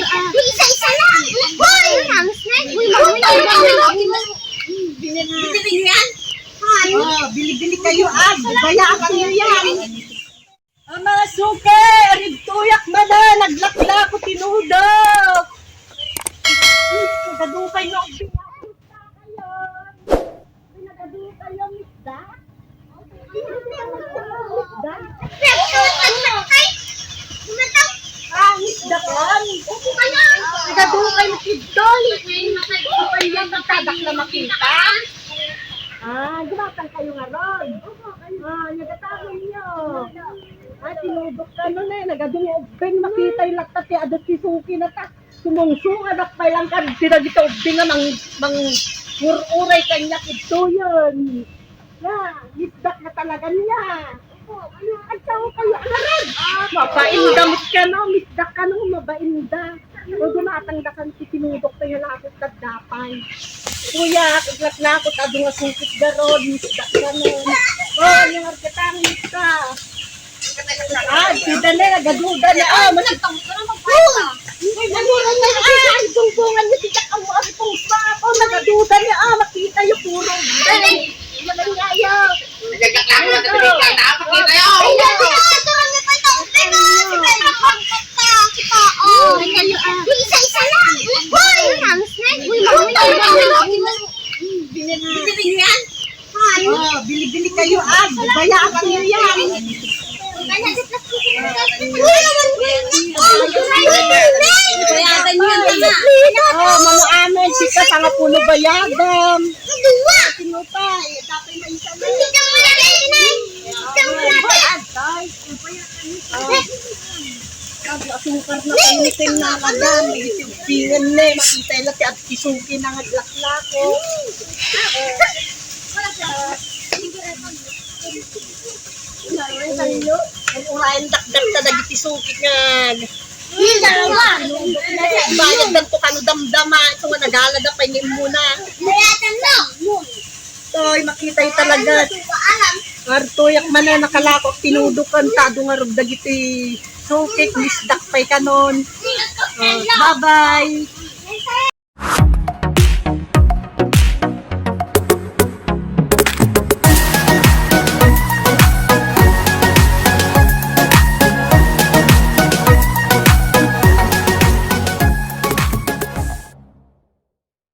Isa-isa lang. Hoy! Uy, bili yan? Bili-bili kayo bayaran nyo yan. Ang mga suke, rituyak na naglakla ko tinudok. Nagadukay nyo ang pinapunta kayo. Nagadukay yung isda. Isda kan. Nagadukay mo kidol. Kapag yan nagtadak na makita. Gumatan kayo nga ron. Nagataman nyo. Tinudok ka nun nagadungobeng makita yung laktat ya adot si Suki na ta. Sumungsungan at may lang ka. Dito ubing nga mang uray kanya ito yun. Isdak na talaga niya. At saan kayo alam? Mabaindamot ka no, misdak ka no, mabainda. O dumatangdakan si tinudok tayo lakot at dapay. Kuya, iglak-lakot ado nga sungkit garod, misdak ka no. Yung argatang ka. Sida na, nagaduda na. Managtang ka na magpasa. Ay, tungtungan niya si Jack ang mga itong sako. Nagaduda niya, makita yung puro. Ay, naman nga yun. Nagkaklamo na ito, nakapakita kayo. Isa-isa lang. Hoy! Bili yan? Bili-bili kayo, bayaran nyo yan. Bayaran yun, Mga amin, sika sa nga puno bayadan. Dua! Tinupay, tapay na isa na. Kita mo na kayo, Nay! Asukar na kanitin na kadan. Nagitibingan na, makita nila ti at Suki na naglaklako. Ang urayan dakdak na nagiti Suki nga. Bayad lang to kano damdama. Ito nga nagalada pa yung muna. Bayatan mo! Toy, makita yung talaga. Artoyak man na nakalakok, tinudukan, tado nga rog dagiti Suki, misdak pa'y kanon. Bye-bye!